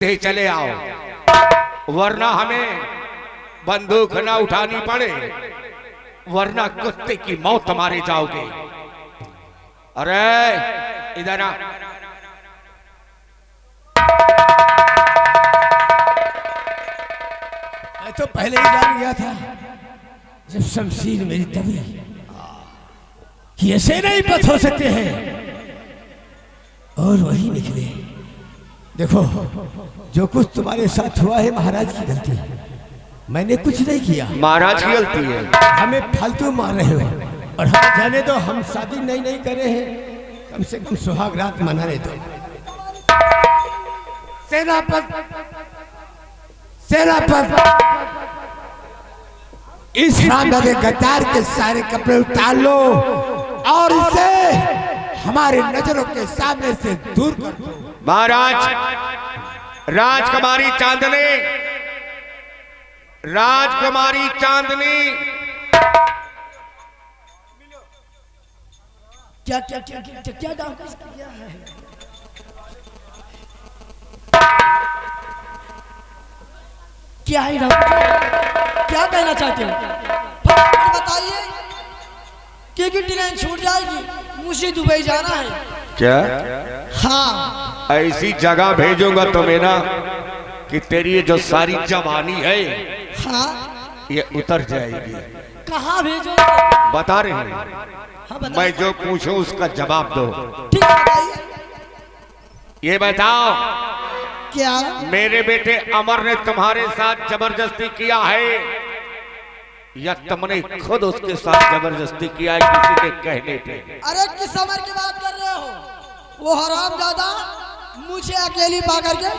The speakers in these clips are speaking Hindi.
चले आओ, वरना हमें बंदूक ना उठानी पड़े, वरना कुत्ते की मौत मारे जाओगे। अरे इधर आ। मैं तो पहले ही जान गया था जब शमशीर मेरी तभी कि ऐसे नहीं पथ हो सकते हैं, और वही निकले। देखो, जो कुछ तुम्हारे साथ हुआ है महाराज की गलती है, मैंने कुछ नहीं किया। महाराज की गलती है। हमें फालतू मार रहे हो, और हम जाने दो, हम शादी नहीं करे हैं, कम से कम सुहाग रात मनाने दो। सेनापति, इस राजा के गद्दार के सारे कपड़े उतार लो और इसे हमारे नजरों के सामने से दूर कर दो। महाराज, राजकुमारी चांदनी, राजकुमारी चांदनी। क्या क्या क्या क्या क्या क्या क्या है? क्या है क्या कहना चाहते हो? बताइए, क्योंकि ट्रेन छूट जाएगी, मुझे दुबई जाना है। क्या? हाँ, ऐसी जगह भेजूंगा तुम्हें ना कि तेरी ये जो सारी जवानी है, हाँ, ये उतर जाएगी। कहाँ भेजो? बता रहे हैं। हाँ, बताइए। मैं जो पूछूं उसका जवाब दो। ठीक है, बताइए। ये बताओ, क्या? मेरे बेटे अमर ने तुम्हारे साथ जबरदस्ती किया है या तुमने खुद उसके साथ जबरदस्ती किया है किसी के कहने पे? अरे किस अमर की बात कर रहे हो? वो हरामजादा मुझे अकेली पा करके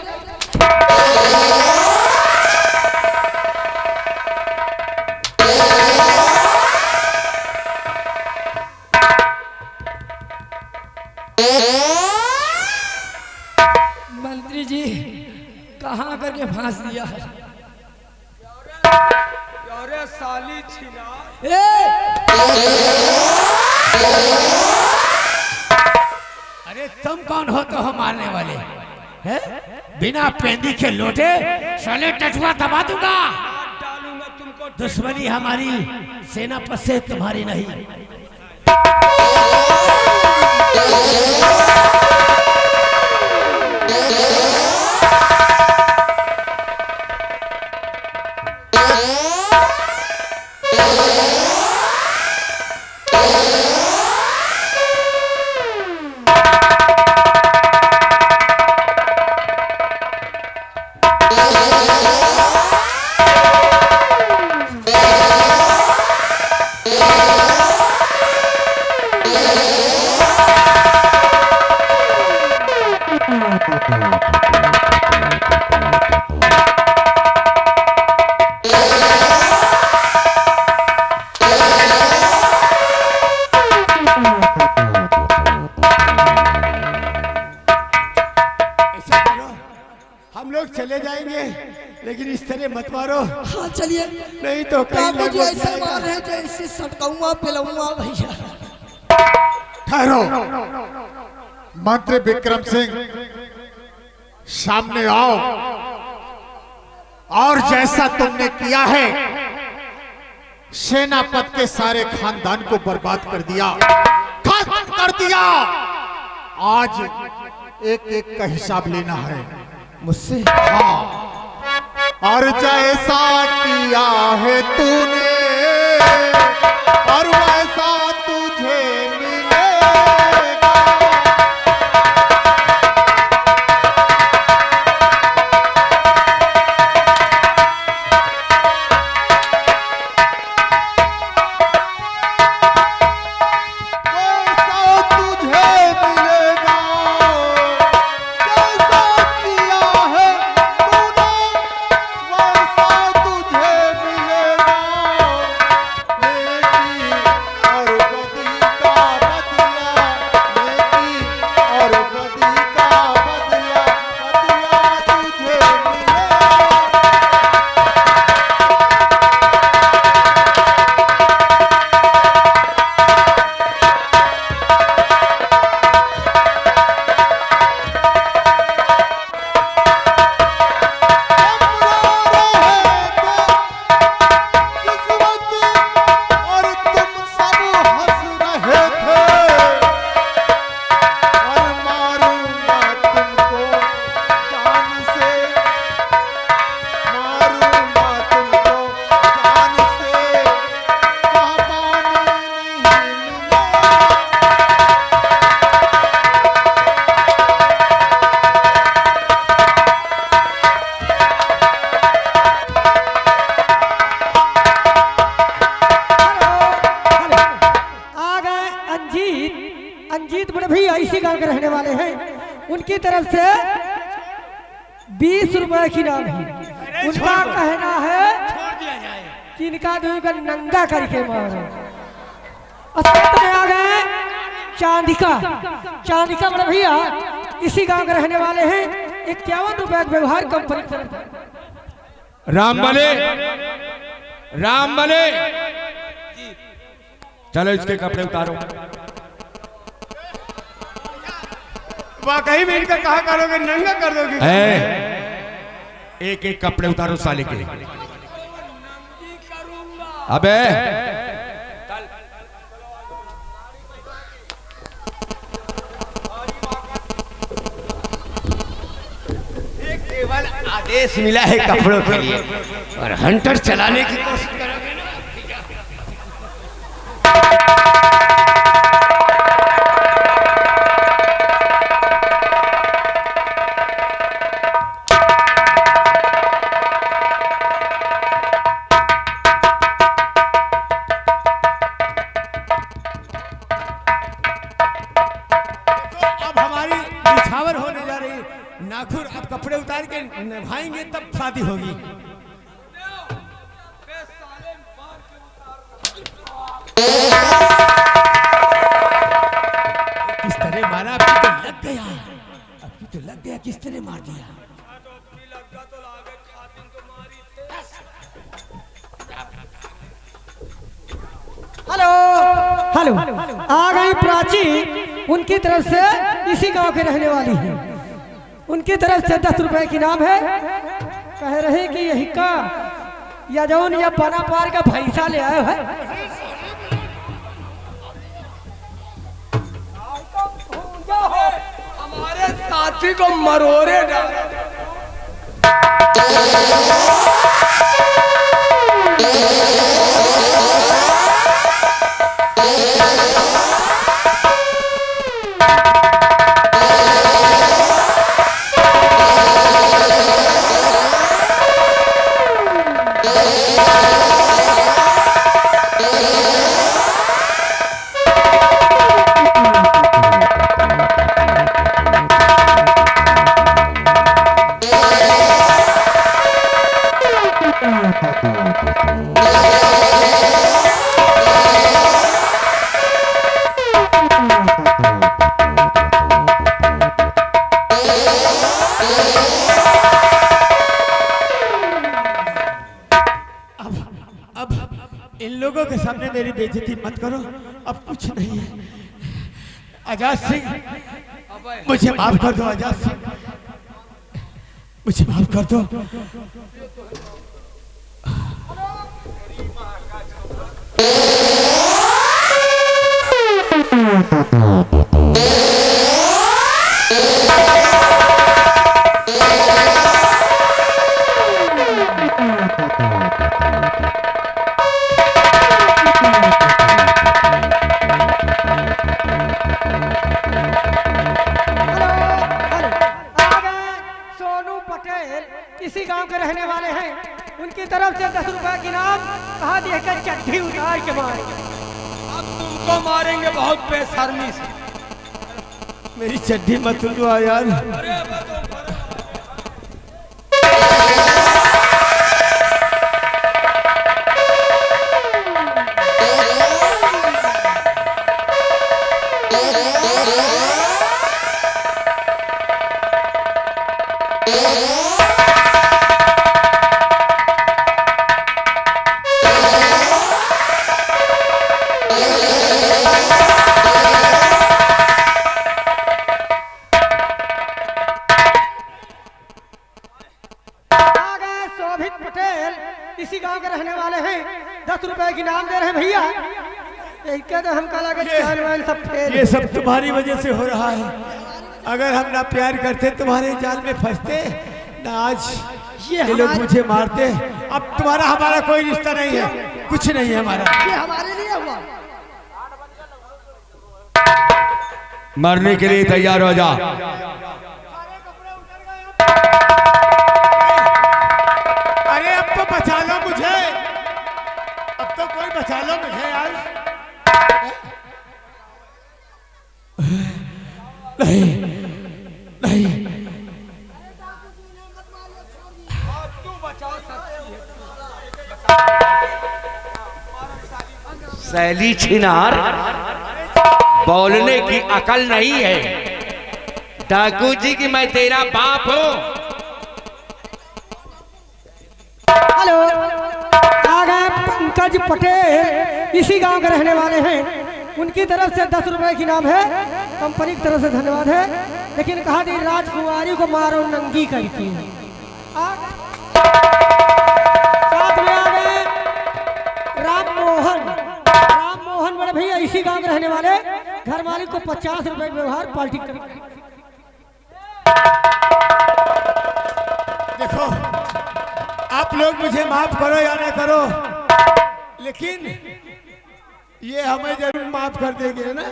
मंत्री जी कहाँ करके फांस दिया है? अरे साली छिना, अरे तुम कौन हो तो हम मारने वाले हैं? बिना पेंदी के लोटे साले टटुआ दबा दूंगा। डालूंगा तुमको। दुश्मनी हमारी सेनापति से, तुम्हारी नहीं। हम लोग चले जाएंगे, लेकिन इस तरह मत मारो। हाँ चलिए, नहीं तो कहीं मुझे लग ऐसे जाएगा। मार है जैसे सटकाऊंगा पिलाऊंगा भैया। ठहरो, मंत्री विक्रम सिंह, सामने आओ और जैसा तुमने किया है, सेनापति के सारे खानदान को बर्बाद कर दिया, खत्म कर दिया। आज एक एक का हिसाब लेना है मुझसे। हाँ, और जैसा किया है तूने और वैसा तुझे मिलेगा। वैसा तुझे मिलेगा, जैसा किया है तूने वैसा तुझे मिलेगा। 20 रुपए की नाम है। उनका कहना है छोड़ दिया जाए। कि इनका दोनों का नंगा करके मारो। अस्पताल में आ गए चांदिका। चांदिका बड़े भैया इसी गांव के रहने वाले हैं। 51 रुपए व्यवहार कंपनी की तरफ। राम बने, राम बने, चलो इसके कपड़े उतारो। वाकई में इनका कहा करोगे, नंगा कर दोगे? एक एक कपड़े उतारो साले के। अबे केवल आदेश मिला है कपड़ों के लिए और हंटर चलाने की कोशिश करोगे ना। अब हमारी निछावर होने जा रही। नाखून अब कपड़े उतार के नभाएंगे तब शादी होगी। किस तरह मारा? अब तो लग गया, अब तो लग गया। किस तरह मार दिया? हेलो हेलो, आ गई प्राची। उनकी तरफ से इसी गांव के रहने वाली है। उनकी तरफ से 10 रुपए की नाम है। कह रहे कि यही का या जौन या बना पार का भैंसा ले आए है। हमारे साथी को मरोड़े डाल। इन लोगों के सामने मेरी बेइज्जती मत करो। अब कुछ नहीं है। आजाद सिंह, मुझे माफ कर दो। आजाद सिंह, मुझे माफ कर दो। इसी गांव के रहने वाले हैं। उनकी तरफ से 10 रुपए की नाम। कहा देकर चड्ढी उतार के मारेंगे। अब तुमको मारेंगे बहुत बेशर्मी से। मेरी चड्ढी मत उड़वा यार। इसी गांव के रहने वाले हैं। 10 रुपए की नाम दे रहे हैं भैया। तो हम कहा लगे सब फेल। ये सब तुम्हारी वजह से हो रहा है। अगर हम ना प्यार करते तुम्हारे जाल में फंसते ना आज ये लोग मुझे मारते। अब तुम्हारा हमारा कोई रिश्ता नहीं है, कुछ नहीं है हमारा। ये हमारे लिए हुआ। मरने के लिए तैयार हो जा। अरे अब तो बचा लो मुझे, अब तो कोई बचा लो मुझे यार। नहीं नहीं सैली छिनार, बोलने की अकल नहीं है। डाकू जी की मैं तेरा बाप हूं। हेलो, आ गए पंकज पटेल, इसी गांव के रहने वाले हैं। उनकी तरफ से 10 रुपए की इनाम है, कंपनी की तरफ से धन्यवाद है। लेकिन कहा थी राजकुमारी को मारो नंगी करके। साथ में आ गए राम मोहन बड़े भैया, इसी गांव के रहने वाले। घर मालिक को 50 रुपए का व्यवहार पार्टी कर। देखो, आप लोग मुझे माफ करो या ना करो, लेकिन ये हमें जरूर माफ कर देंगे, है ना?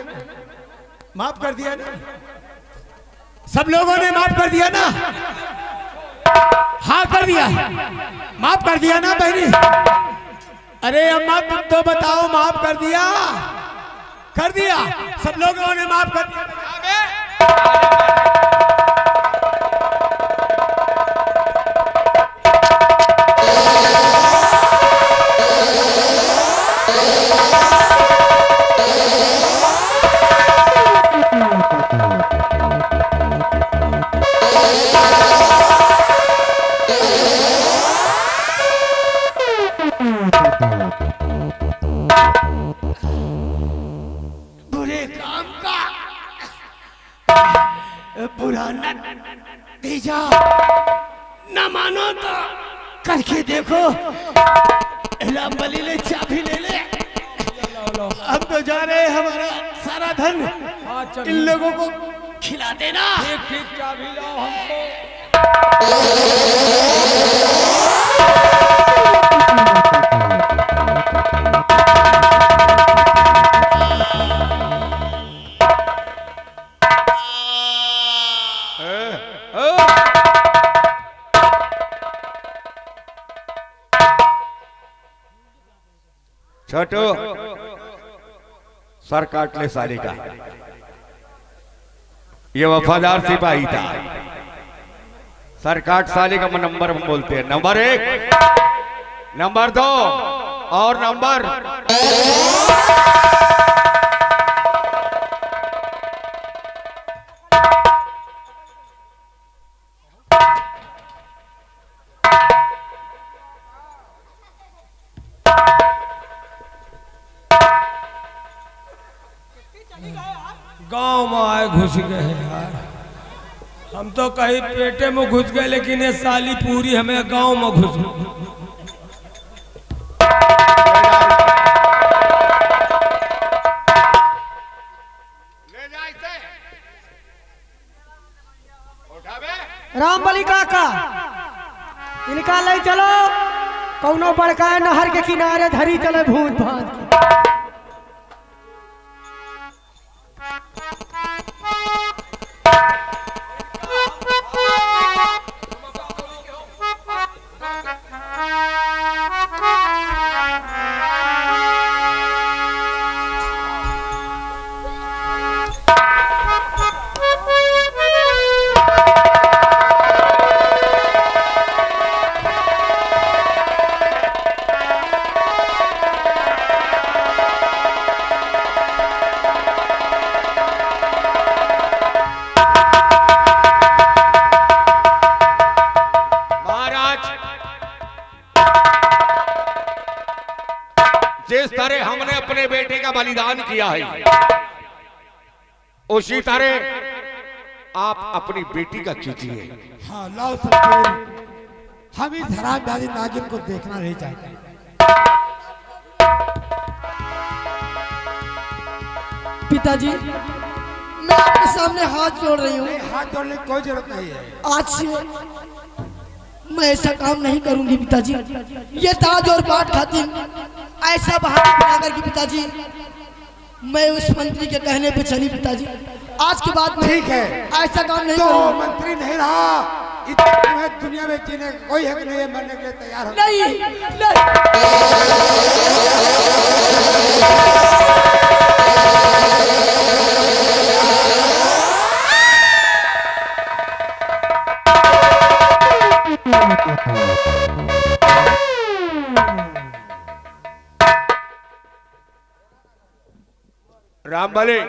माफ कर दिया ना? सब लोगों ने माफ कर दिया ना? हाँ कर दिया, माफ कर दिया ना बहनी? अरे अम्मा तुम तो बताओ, माफ कर दिया? कर दिया, सब लोगों ने माफ कर दिया। बुरे काम का बुरा नतीजा न मानो तो करके देखो। बली ले चाबी ले ले, हम तो जा रहे हैं, हमारा सारा धन इन लोगों को खिला देना। ठीक चाबी लाओ हमको। छोटू, सर काट ले साले का। ये वफादार सिपाही था। सर काट साले का नंबर हम बोलते हैं। नंबर 1, नंबर 2 और नंबर गांव में आए घुस गए हैं यार। हम तो कहीं पेटे में घुस गए, लेकिन ये साली पूरी हमें गांव में घुस गई। रामबली काका, इनका ले चलो कौनो बड़का नहर के किनारे धरी चले भूत भात। जिस तरह हमने अपने बेटे का बलिदान किया है, उसी तरह आप अपनी बेटी का कीजिए। हाँ लाओ सब, हम इस हरामजादी नागिन को देखना नहीं चाहते। पिताजी, मैं आपके सामने हाथ जोड़ रही हूँ। हाथ जोड़ने की कोई जरूरत नहीं है। आज से मैं ऐसा काम नहीं करूंगी पिताजी। ये ताज और पाठ खातिर ऐसा बहाना बनाकर कि पिताजी मैं उस मंत्री के कहने पे चली पिताजी। आज के बाद ठीक है, ऐसा काम नहीं तो करूंगी। मंत्री नहीं रहा, तुम्हें दुनिया में जीने का कोई हक नहीं है, मरने के लिए तैयार हो। राम बले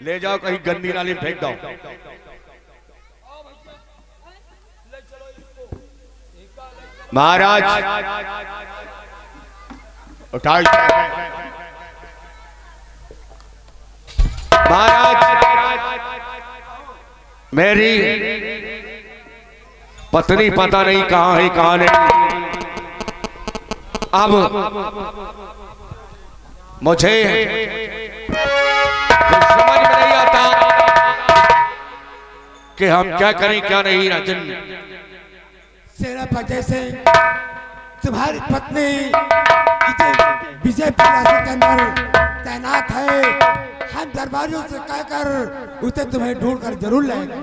ले जाओ कहीं गंदी नाली में फेंक दो। महाराज उठाओ। महाराज मेरी पत्नी पता नहीं कहां है कहां नहीं। अब मुझे कुछ समझ में नहीं आता कि हम क्या करें क्या नहीं। राजन सेनापति से तुम्हारी पत्नी विजयपुर राज्य के अंदर तैनात है। हम दरबारियों से कहकर उसे तुम्हें ढूंढ कर जरूर लाएंगे।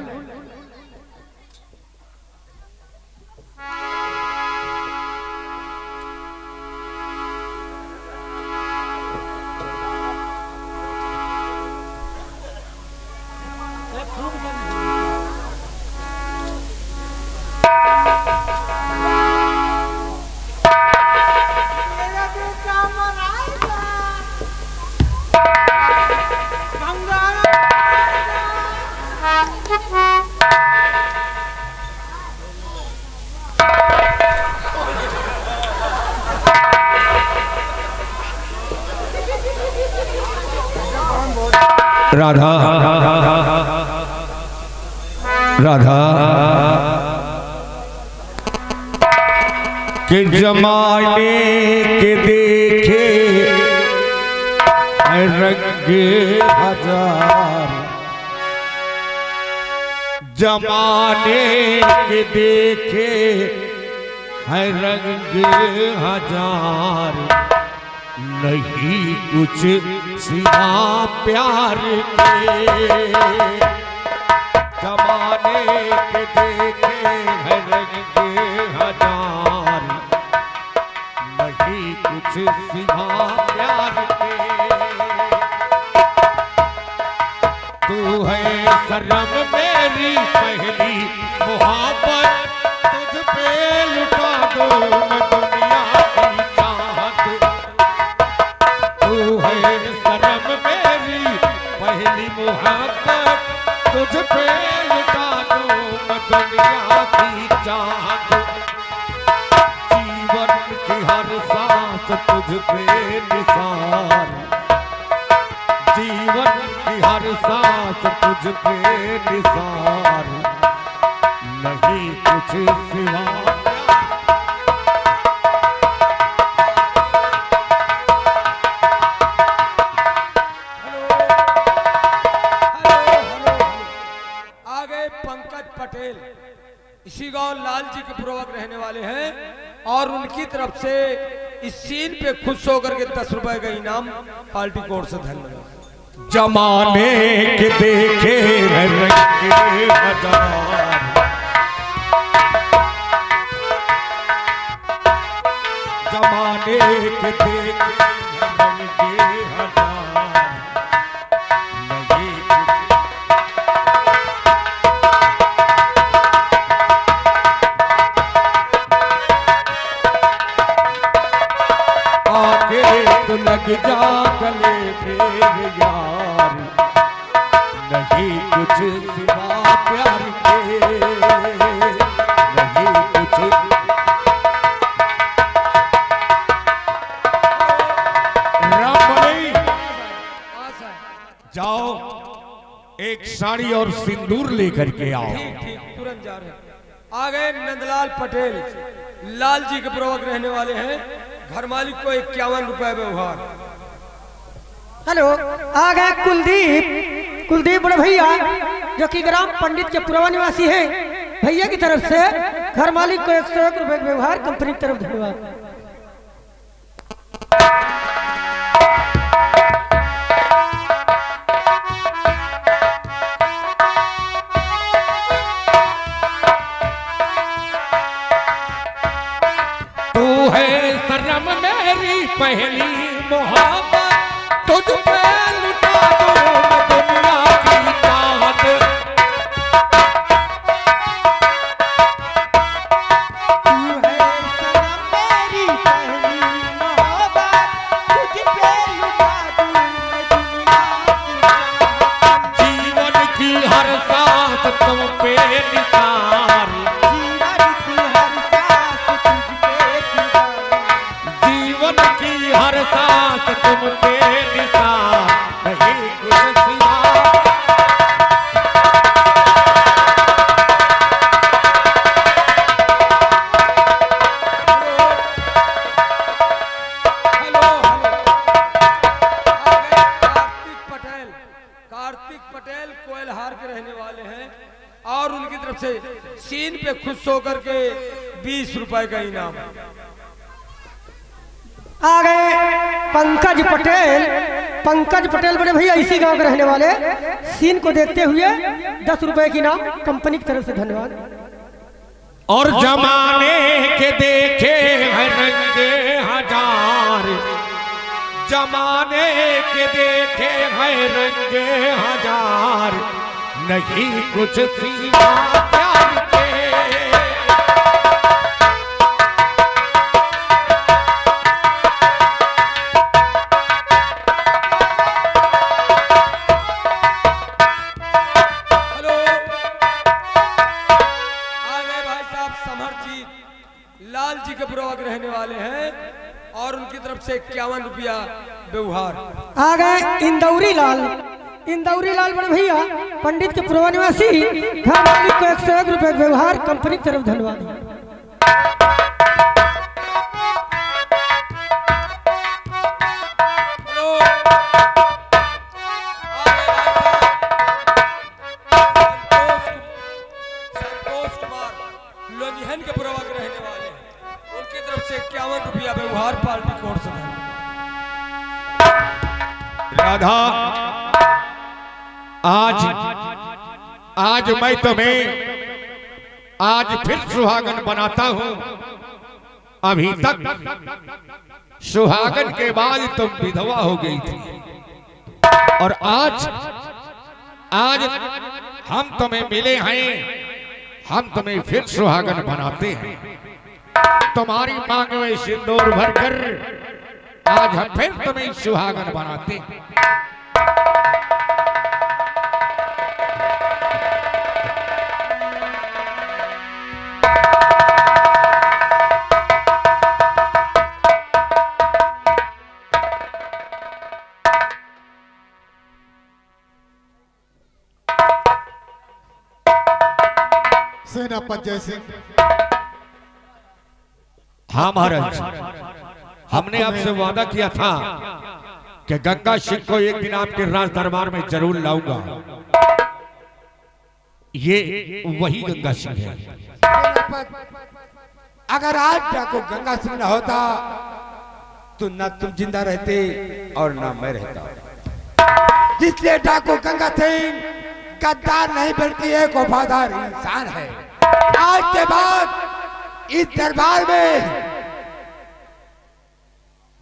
राधा राधा के जमाने के देखे रंग हजार। जमाने के देखे है रंग हजार। नहीं कुछ सिवा प्यार के। जमाने के देखे है रंग हजार। नहीं कुछ सिवा प्यार के। तू है शर्म मेरी पहली मोहब्बत। तुझ पे लुटा दो मैं दुनिया की चाहत। तू है शर्म मेरी पहली मोहब्बत। तुझ पे लुटा दो मैं दुनिया की चाहत। जीवन की हर सांस तुझ पे निसार। जीवन की हर सांस तुझ पे निसार। नहीं कुछ सिवा पटेल इसी गांव लाल जी के पूर्वक रहने वाले हैं और उनकी तरफ से इस सीन पे खुश होकर के 10 रुपए का इनाम पार्टी कोर्ट से धन्यवाद। जमाने के देखे रंग हजार। जमाने के देखे रंग हजार। नहीं तो लग जा गले मेरे यार। नहीं कुछ सिवा प्यार के। नहीं कुछ रामबली जाओ एक साड़ी और सिंदूर लेकर के आओ। ठीक तुरंत जा रहे हैं। आ गए नंदलाल पटेल लाल जी के पूर्वक रहने वाले हैं। घर मालिक को 51 रुपए व्यवहार। हेलो आ गए कुलदीप बड़े भैया जो कि ग्राम पंडित के पुरवा निवासी हैं। भैया की तरफ से घर मालिक को 101 रुपए व्यवहार। कंपनी की तरफ धन्यवाद। पहली मोहब्बत तुझ पे लुटा दो मैं दुनिया की चाहत। तू है सनम मेरी पहली मोहब्बत। तुझ पे लुटा दूं मैं दुनिया साथ तुमके निशान नहीं कुछ सिवा। हेलो हेलो, आ गए कार्तिक पटेल। कार्तिक पटेल कोयलहार के रहने वाले हैं और उनकी तरफ से सीन पे खुश होकर के 20 रुपए का इनाम। आ गए पंकज पटेल। पंकज पटेल बड़े भैया इसी गांव के रहने वाले, सीन को देखते हुए 10 रुपए की इनाम कंपनी की तरफ से, धन्यवाद। और जमाने के देखे हैं रंगे हजार, जमाने के देखे हैं रंगे हजार, नहीं कुछ सीमा प्यार के। हेलो, आ गए भाई साहब समरजीत, लाल जी के पूर्वक रहने वाले हैं और उनकी तरफ से 51 रुपया व्यवहार। आ गए इंदौरी लाल। इंदौरी लाल बड़े भैया पंडित के पूर्व निवासी, घर मालिक को 101 रुपए व्यवहार कंपनी की तरफ, धन्यवाद। हेलो, आ गए भाई साहब संतोष कुमार, लोनिहन के पूर्वक रहने वाले हैं, उनकी तरफ से 51 रुपया व्यवहार पार्टी कोर्ट से। राधा, आज मैं तुम्हें आज फिर सुहागन बनाता हूं। अभी तक सुहागन के बाद तुम विधवा हो गई थी और आज हम तुम्हें मिले हैं, हम तुम्हें फिर सुहागन बनाते हैं। तुम्हारी मांग में सिंदूर भरकर आज हम फिर तुम्हें सुहागन बनाते हैं। सेनापति जैसे। हाँ महाराज, हमने आपसे वादा किया था कि गंगा सिंह को एक दिन आपके राज दरबार में जरूर लाऊंगा। ये वही गंगा सिंह है। अगर आज डाकू गंगा सिंह न होता तो न तुम जिंदा रहते और न मैं रहता। इसलिए डाकू गंगा सिंह गद्दार नहीं बल्कि एक वफादार इंसान है। आज के बाद इस दरबार में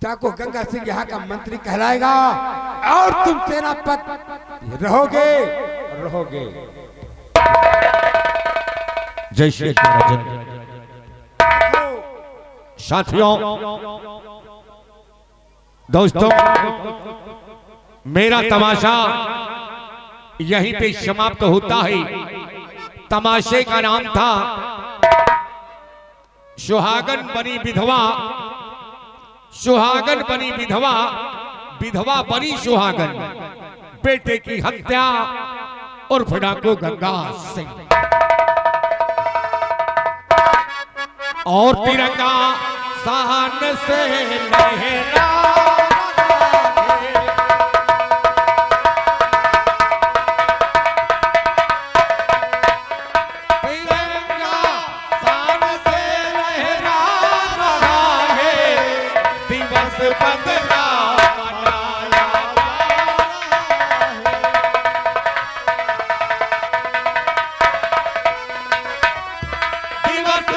डाकू गंगा सिंह यहाँ का मंत्री कहलाएगा और तुम सेनापति रहोगे। जय श्री राजन। साथियों, दोस्तों, मेरा तमाशा यहीं पे समाप्त होता है। तमाशे का नाम था सुहागन बनी विधवा, सुहागन बनी विधवा, विधवा बनी सुहागन, बेटे की हत्या और डाकू गंगा सिंह। और तिरंगा शान से लहरा, तिरंगा शान से लहरा रहा है, दिवस बदला मनाया दिवस